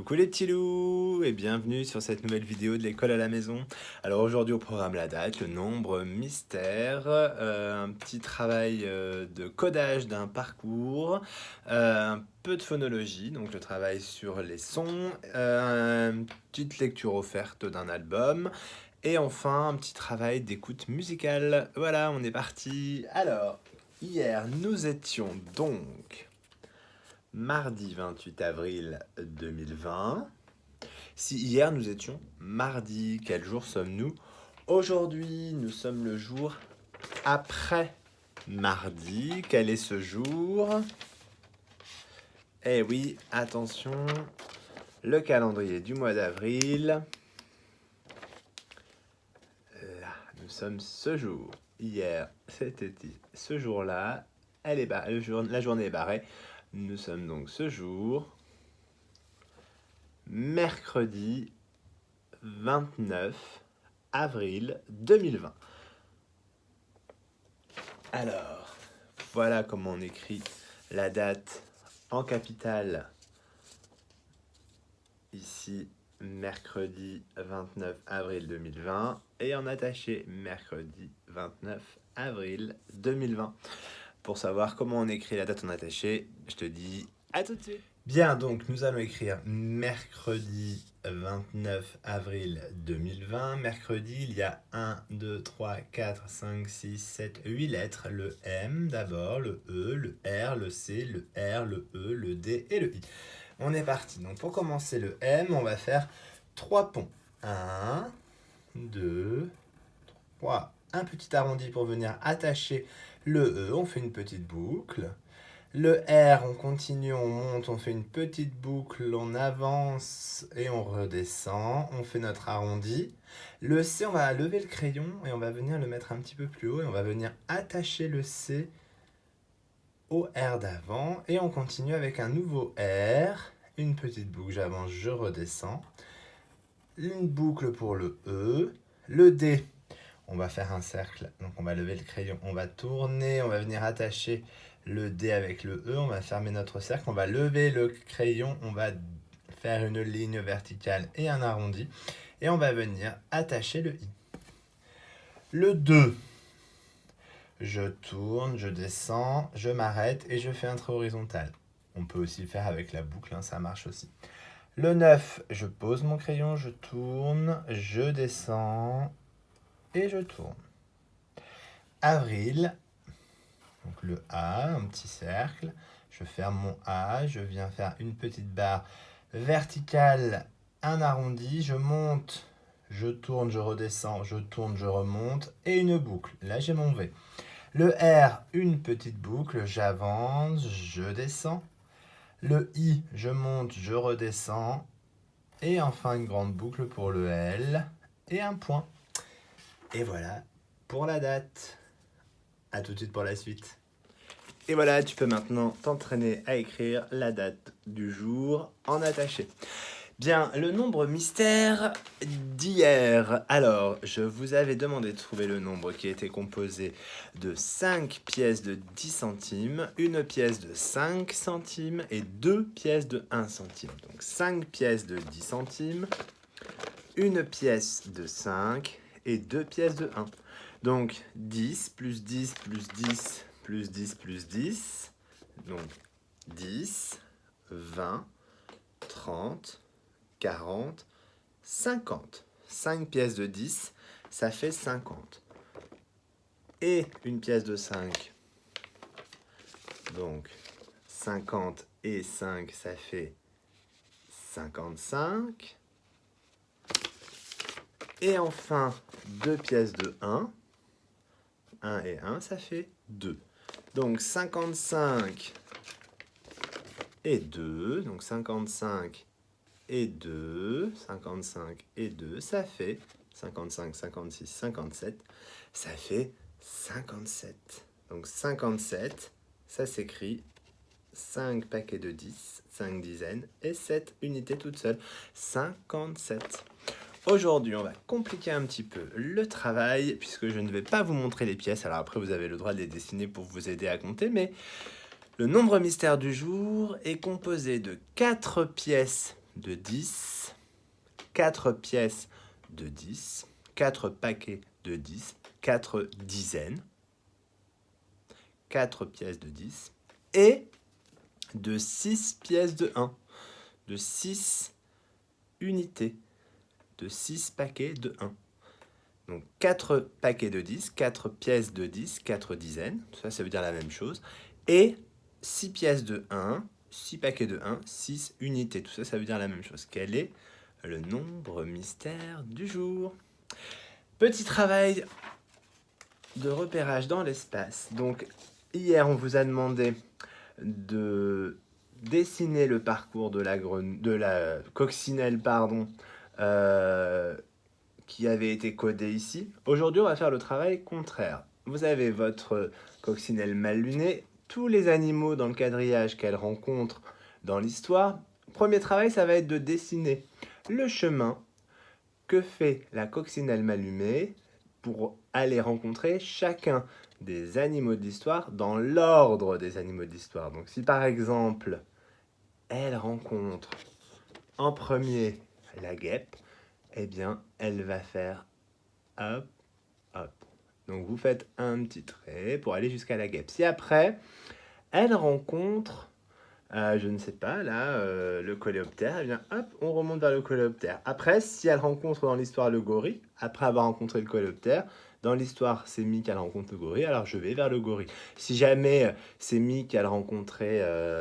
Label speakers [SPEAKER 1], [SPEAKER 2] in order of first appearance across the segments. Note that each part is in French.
[SPEAKER 1] Coucou les petits loups et bienvenue sur cette nouvelle vidéo de l'école à la maison. Alors aujourd'hui au programme la date, le nombre mystère, un petit travail de codage d'un parcours, un peu de phonologie, donc le travail sur les sons, une petite lecture offerte d'un album et enfin un petit travail d'écoute musicale. Voilà, on est parti. Alors, hier nous étions donc mardi 28 avril 2020. Si hier nous étions mardi, quel jour sommes-nous aujourd'hui? Nous sommes le jour après mardi. Quel est ce jour? Eh oui, attention, le calendrier du mois d'avril. Là, nous sommes ce jour. Hier, c'était ce jour-là. La journée est barrée. Nous sommes donc ce jour, mercredi 29 avril 2020. Alors, voilà comment on écrit la date en capitale. Ici, mercredi 29 avril 2020 et en attaché, mercredi 29 avril 2020. Pour savoir comment on écrit la date en attaché, je te dis à tout de suite. Bien, donc nous allons écrire mercredi 29 avril 2020. Mercredi, il y a 1, 2, 3, 4, 5, 6, 7, 8 lettres. Le M d'abord, le E, le R, le C, le R, le E, le D et le I. On est parti. Donc pour commencer le M, on va faire 3 ponts. 1, 2, 3. Un petit arrondi pour venir attacher le E. On fait une petite boucle. Le R, on continue, on monte, on fait une petite boucle, on avance et on redescend. On fait notre arrondi. Le C, on va lever le crayon et on va venir le mettre un petit peu plus haut et on va venir attacher le C au R d'avant. Et on continue avec un nouveau R. Une petite boucle, j'avance, je redescends. Une boucle pour le E. Le D, on va faire un cercle. Donc on va lever le crayon, on va tourner, on va venir attacher le D avec le E, on va fermer notre cercle, on va lever le crayon, on va faire une ligne verticale et un arrondi, et on va venir attacher le I. Le 2, je tourne, je descends, je m'arrête et je fais un trait horizontal. On peut aussi le faire avec la boucle, ça marche aussi. Le 9, je pose mon crayon, je tourne, je descends et je tourne. Avril, donc le A, un petit cercle, je ferme mon A, je viens faire une petite barre verticale, un arrondi, je monte, je tourne, je redescends, je tourne, je remonte, et une boucle. Là, j'ai mon V. Le R, une petite boucle, j'avance, je descends. Le I, je monte, je redescends. Et enfin, une grande boucle pour le L, et un point. Et voilà pour la date. A tout de suite pour la suite. Et voilà, tu peux maintenant t'entraîner à écrire la date du jour en attaché. Bien, le nombre mystère d'hier. Alors, je vous avais demandé de trouver le nombre qui était composé de 5 pièces de 10 centimes, une pièce de 5 centimes et 2 pièces de 1 centime. Donc 5 pièces de 10 centimes, une pièce de 5 et 2 pièces de 1. Donc 10 plus 10 plus 10 plus 10 plus 10. Donc 10, 20, 30, 40, 50. 5 pièces de 10, ça fait 50. Et une pièce de 5. Donc 50 et 5, ça fait 55. Et enfin, 2 pièces de 1. 1 et 1, ça fait 2. Donc 55 et 2. Donc 55 et 2. 55 et 2, ça fait 55, 56, 57. Ça fait 57. Donc 57, ça s'écrit 5 paquets de 10, 5 dizaines et 7 unités toutes seules. 57. Aujourd'hui, on va compliquer un petit peu le travail puisque je ne vais pas vous montrer les pièces. Alors après, vous avez le droit de les dessiner pour vous aider à compter, mais le nombre mystère du jour est composé de 4 pièces de 10, 4 pièces de 10, 4 paquets de 10, 4 dizaines, 4 pièces de 10 et de 6 pièces de 1, de 6 unités, de 6 paquets de 1. Donc 4 paquets de 10, 4 pièces de 10, 4 dizaines, ça veut dire la même chose, et 6 pièces de 1, 6 paquets de 1, 6 unités, tout ça, ça veut dire la même chose. Quel est le nombre mystère du jour? Petit travail de repérage dans l'espace. Donc hier, on vous a demandé de dessiner le parcours de la coccinelle, qui avait été codé ici. Aujourd'hui, on va faire le travail contraire. Vous avez votre coccinelle mal lunée, tous les animaux dans le quadrillage qu'elle rencontre dans l'histoire. Premier travail, ça va être de dessiner le chemin que fait la coccinelle mal lunée pour aller rencontrer chacun des animaux de l'histoire dans l'ordre des animaux de l'histoire. Donc si par exemple, elle rencontre en premier la guêpe, eh bien, elle va faire hop, hop. Donc, vous faites un petit trait pour aller jusqu'à la guêpe. Si après, elle rencontre, je ne sais pas, là, le coléoptère, eh bien, hop, on remonte vers le coléoptère. Après, si elle rencontre dans l'histoire le gorille, après avoir rencontré le coléoptère, dans l'histoire, c'est Mi qu'elle rencontre le gorille, alors je vais vers le gorille. Si jamais c'est Mi qu'elle rencontrait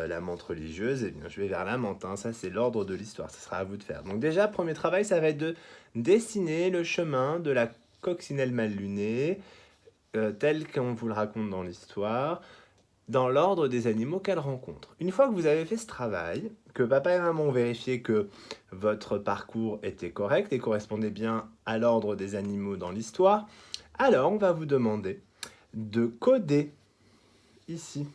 [SPEAKER 1] la menthe religieuse, eh bien, je vais vers la menthe. Hein. Ça, c'est l'ordre de l'histoire. Ça sera à vous de faire. Donc déjà, premier travail, ça va être de dessiner le chemin de la coccinelle mal lunée, tel qu'on vous le raconte dans l'histoire, dans l'ordre des animaux qu'elle rencontre. Une fois que vous avez fait ce travail, que papa et maman ont vérifié que votre parcours était correct et correspondait bien à l'ordre des animaux dans l'histoire, alors on va vous demander de coder ici.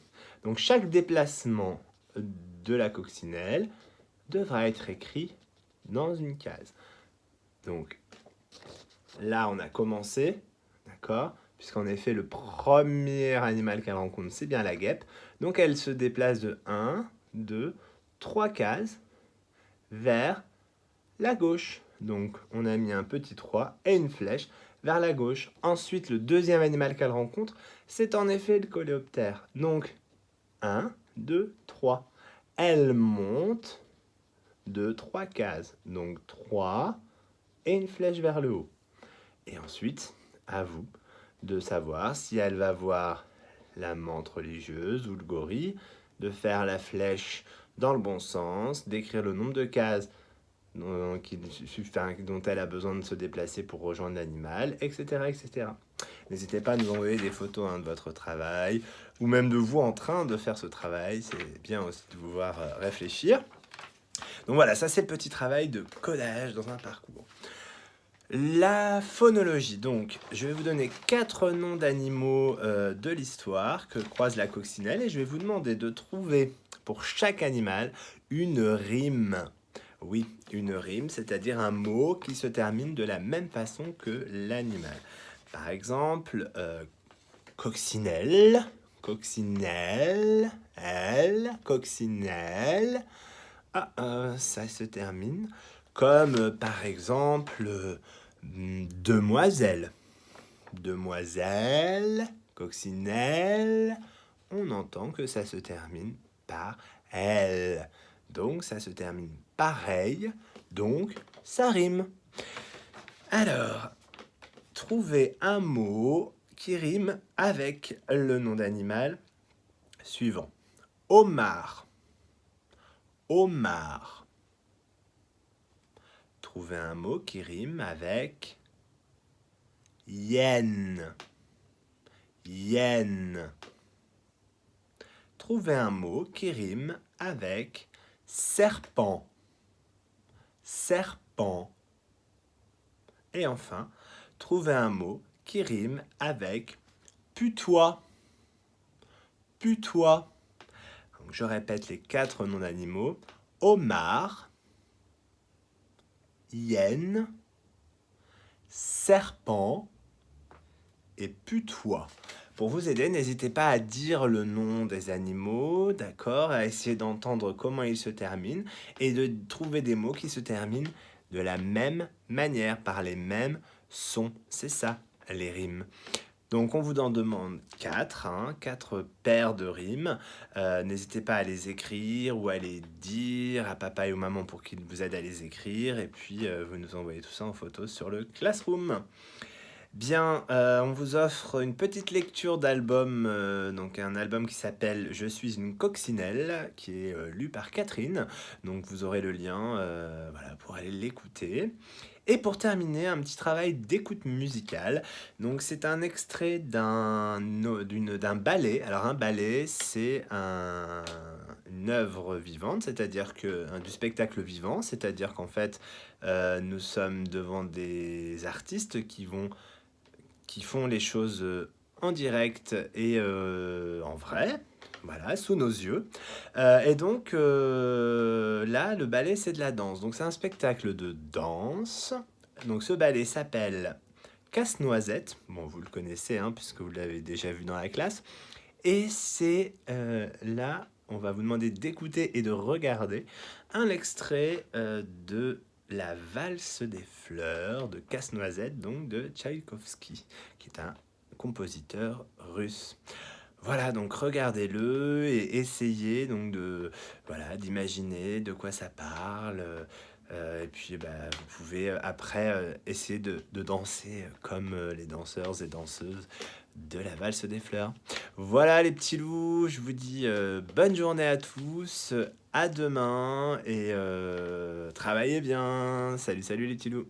[SPEAKER 1] Donc chaque déplacement de la coccinelle devra être écrit dans une case. Donc là, on a commencé, d'accord ? Puisqu'en effet, le premier animal qu'elle rencontre, c'est bien la guêpe. Donc elle se déplace de 1, 2, 3 cases vers la gauche. Donc on a mis un petit 3 et une flèche vers la gauche. Ensuite, le deuxième animal qu'elle rencontre, c'est en effet le coléoptère. Donc 1, 2, 3. Elle monte de 3 cases. Donc 3 et une flèche vers le haut. Et ensuite, à vous de savoir si elle va voir la menthe religieuse ou le gorille, de faire la flèche dans le bon sens, d'écrire le nombre de cases dont elle a besoin de se déplacer pour rejoindre l'animal, etc. etc. N'hésitez pas à nous envoyer des photos de votre travail, ou même de vous en train de faire ce travail, c'est bien aussi de vous voir réfléchir. Donc voilà, ça c'est le petit travail de codage dans un parcours. La phonologie, donc je vais vous donner 4 noms d'animaux de l'histoire que croise la coccinelle et je vais vous demander de trouver pour chaque animal une rime. Oui, une rime, c'est-à-dire un mot qui se termine de la même façon que l'animal. Par exemple, coccinelle, coccinelle, coccinelle. Ça se termine comme par exemple demoiselle. Demoiselle, coccinelle, on entend que ça se termine par elle. Donc ça se termine pareil, donc ça rime. Alors, trouvez un mot qui rime avec le nom d'animal suivant. Homard. Homard. Trouvez un mot qui rime avec hyène. Hyène. Trouvez un mot qui rime avec serpent. Serpent. Et enfin, trouvez un mot qui rime avec putois. Putois. Donc, je répète les 4 noms d'animaux. Homard, hyène, serpent et putois. Pour vous aider, n'hésitez pas à dire le nom des animaux, d'accord, à essayer d'entendre comment ils se terminent et de trouver des mots qui se terminent de la même manière, par les mêmes sons. C'est ça, les rimes. Donc on vous en demande 4, 4 paires de rimes. N'hésitez pas à les écrire ou à les dire à papa et aux mamans pour qu'ils vous aident à les écrire. Et puis vous nous envoyez tout ça en photo sur le Classroom. Bien, on vous offre une petite lecture d'album, donc un album qui s'appelle Je suis une coccinelle, qui est lu par Catherine. Donc vous aurez le lien voilà, pour aller l'écouter. Et pour terminer, un petit travail d'écoute musicale. Donc c'est un extrait d'un ballet. Alors un ballet, c'est une œuvre vivante, c'est-à-dire du spectacle vivant, c'est-à-dire qu'en fait, nous sommes devant des artistes qui font les choses en direct et en vrai, voilà, sous nos yeux. Et donc là, le ballet, c'est de la danse. Donc c'est un spectacle de danse. Donc ce ballet s'appelle Casse-Noisette. Bon, vous le connaissez, puisque vous l'avez déjà vu dans la classe. Et c'est là, on va vous demander d'écouter et de regarder un extrait de La valse des fleurs de Casse-Noisette, donc de Tchaïkovski, qui est un compositeur russe. Voilà, donc regardez-le et essayez donc voilà, d'imaginer de quoi ça parle. Et puis vous pouvez après essayer de danser comme les danseurs et danseuses de la valse des fleurs. Voilà les petits loups, je vous dis bonne journée à tous, à demain et travaillez bien. Salut, salut les petits loups.